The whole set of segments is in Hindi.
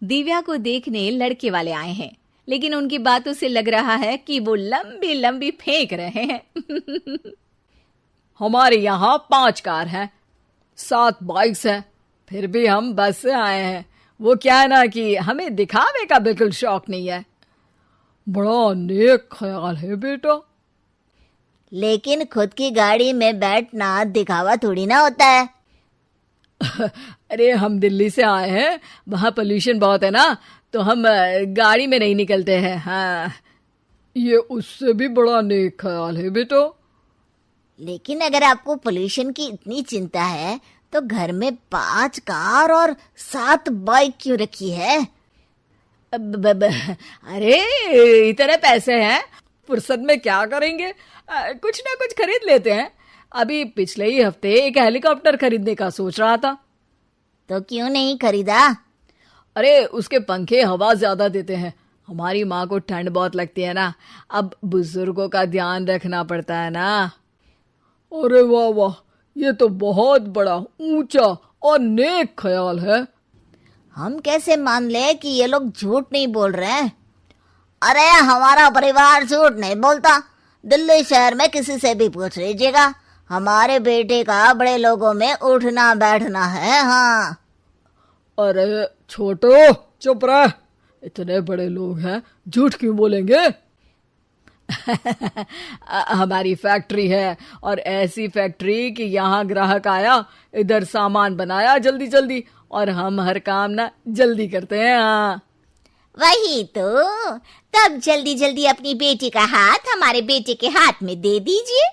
दिव्या को देखने लड़के वाले आए हैं, लेकिन उनकी बातों से लग रहा है कि वो लंबी लंबी फेंक रहे हैं। हमारे यहाँ 5 कार हैं, 7 बाइक्स हैं, फिर भी हम बस से आए हैं। वो क्या है ना कि हमें दिखावे का बिल्कुल शौक नहीं है। बड़ा नेक ख्याल है बेटा। लेकिन खुद की गाड़ी में बैठना दिखावा थोड़ी ना होता है। अरे हम दिल्ली से आए हैं, वहाँ पोल्यूशन बहुत है ना, तो हम गाड़ी में नहीं निकलते हैं। हाँ, ये उससे भी बड़ा नेक ख्याल है बेटा। लेकिन अगर आपको पोल्यूशन की इतनी चिंता है तो घर में 5 कार और 7 बाइक क्यों रखी है? अरे इतने पैसे हैं, फुर्सत में क्या करेंगे, कुछ ना कुछ खरीद लेते हैं। अभी पिछले ही हफ्ते एक हेलीकॉप्टर खरीदने का सोच रहा था। तो क्यों नहीं खरीदा? अरे उसके पंखे हवा ज्यादा देते हैं, हमारी माँ को ठंड बहुत लगती है ना, अब बुजुर्गों का ध्यान रखना पड़ता है ना। अरे वाह वाह, ये तो बहुत बड़ा ऊंचा और नेक ख्याल है। हम कैसे मान ले कि ये लोग झूठ नहीं बोल रहे हैं? अरे हमारा परिवार झूठ नहीं बोलता। दिल्ली शहर में किसी से भी पूछ लीजिएगा, हमारे बेटे का बड़े लोगों में उठना बैठना है। हाँ। अरे छोटो चुप रह, इतने बड़े लोग हैं, झूठ क्यों बोलेंगे? हमारी फैक्ट्री है, और ऐसी फैक्ट्री कि यहाँ ग्राहक आया, इधर सामान बनाया जल्दी जल्दी, और हम हर काम ना जल्दी करते हैं। हाँ वही तो, तब जल्दी जल्दी अपनी बेटी का हाथ हमारे बेटे के हाथ में दे दीजिए।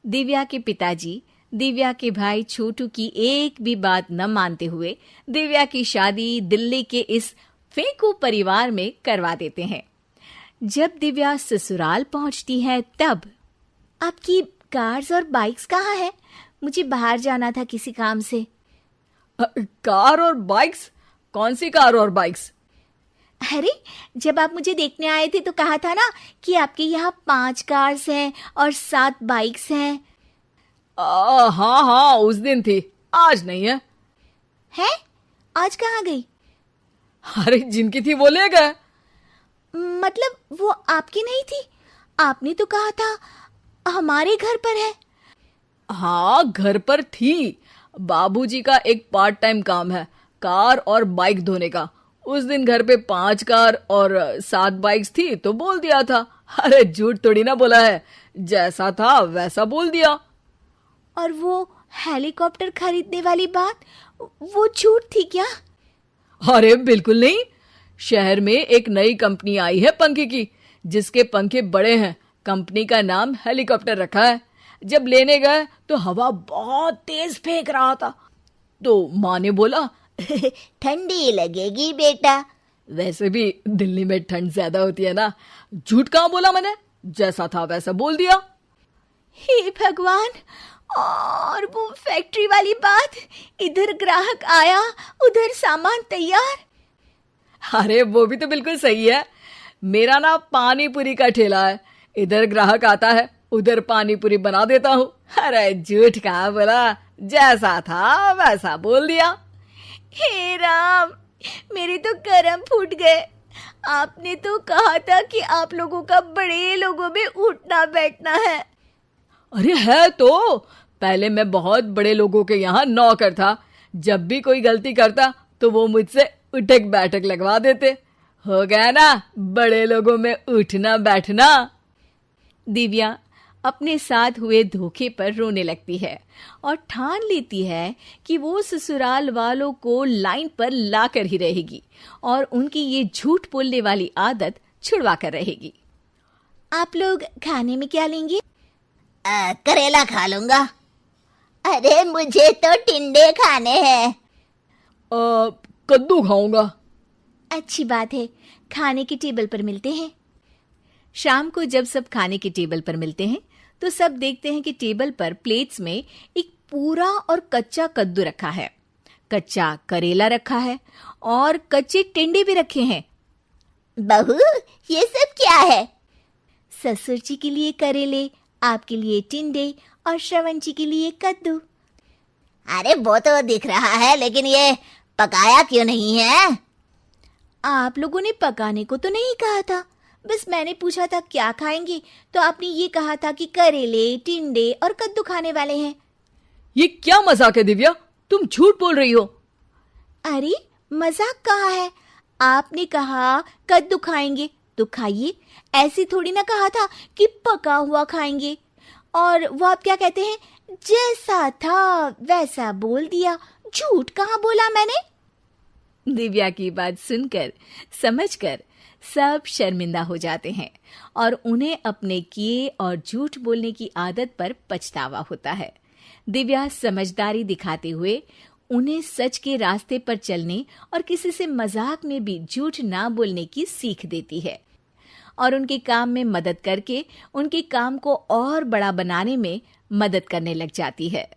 दिव्या के पिताजी दिव्या के भाई छोटू की एक भी बात न मानते हुए दिव्या की शादी दिल्ली के इस फेंकू परिवार में करवा देते हैं। जब दिव्या ससुराल पहुंचती है तब, आपकी कार्स और बाइक्स कहाँ है? मुझे बाहर जाना था किसी काम से। कार और बाइक्स? कौन सी कार और बाइक्स? अरे जब आप मुझे देखने आए थे तो कहा था ना कि आपके यहाँ 5 कार्स हैं और 7 बाइक्स हैं। हाँ हाँ, उस दिन थी, आज नहीं है। है? आज कहाँ गई? अरे जिनकी थी वो ले गए। मतलब वो आपकी नहीं थी? आपने तो कहा था हमारे घर पर है। हाँ घर पर थी, बाबूजी का एक पार्ट टाइम काम है, कार और बाइक धोने का। उस दिन घर पे 5 कार और 7 बाइक्स थी तो बोल दिया था। अरे झूठ थोड़ी ना बोला है, जैसा था वैसा बोल दिया। और वो हेलीकॉप्टर खरीदने वाली बात, वो झूठ थी क्या? अरे बिल्कुल नहीं, शहर में एक नई कंपनी आई है पंखे की, जिसके पंखे बड़े हैं। कंपनी का नाम हेलीकॉप्टर रखा है। जब लेने गए तो हवा बहुत तेज फेंक रहा था, तो माँ ने बोला ठंडी लगेगी बेटा। वैसे भी दिल्ली में ठंड ज्यादा होती है ना। झूठ कहाँ बोला मैंने, जैसा था वैसा बोल दिया। हे भगवान! और वो फैक्ट्री वाली बात, इधर ग्राहक आया उधर सामान तैयार। अरे वो भी तो बिल्कुल सही है। मेरा ना पानी पूरी का ठेला है, इधर ग्राहक आता है उधर पानी पूरी बना देता हूँ। अरे झूठ कहाँ बोला, जैसा था वैसा बोल दिया। हे राम, मेरे तो कर्म फूट गए। आपने तो कहा था कि आप लोगों का बड़े लोगों में उठना बैठना है। अरे है तो, पहले मैं बहुत बड़े लोगों के यहाँ नौकर था। जब भी कोई गलती करता तो वो मुझसे उठक बैठक लगवा देते। हो गया ना बड़े लोगों में उठना बैठना। दिव्या अपने साथ हुए धोखे पर रोने लगती है और ठान लेती है कि वो ससुराल वालों को लाइन पर लाकर ही रहेगी और उनकी ये झूठ बोलने वाली आदत छुड़वा कर रहेगी। आप लोग खाने में क्या लेंगे? करेला खा लूंगा। अरे मुझे तो टिंडे खाने हैं। कद्दू खाऊंगा। अच्छी बात है, खाने की टेबल पर मिलते हैं। शाम को जब सब खाने की टेबल पर मिलते हैं तो सब देखते हैं कि टेबल पर प्लेट्स में एक पूरा और कच्चा कद्दू रखा है, कच्चा करेला रखा है और कच्चे टिंडे भी रखे हैं। बहू ये सब क्या है? ससुर जी के लिए करेले, आपके लिए टिंडे और श्रवण जी के लिए कद्दू। अरे वो तो दिख रहा है, लेकिन ये पकाया क्यों नहीं है? आप लोगों ने पकाने को तो नहीं कहा था, बस मैंने पूछा था क्या खाएंगे, तो आपने ये कहा था कि करेले, टिंडे और कद्दू खाने वाले हैं। ये क्या मजाक है दिव्या, तुम झूठ बोल रही हो। अरे मजाक कहाँ है, आपने कहा कद्दू खाएंगे तो खाइए, ऐसे थोड़ी ना कहा था कि पका हुआ खाएंगे। और वो आप क्या कहते हैं, जैसा था वैसा बोल दिया, झूठ कहाँ बोला मैंने। दिव्या की बात सुनकर, समझकर सब शर्मिंदा हो जाते हैं और उन्हें अपने किए और झूठ बोलने की आदत पर पछतावा होता है। दिव्या समझदारी दिखाते हुए उन्हें सच के रास्ते पर चलने और किसी से मजाक में भी झूठ ना बोलने की सीख देती है और उनके काम में मदद करके उनके काम को और बड़ा बनाने में मदद करने लग जाती है।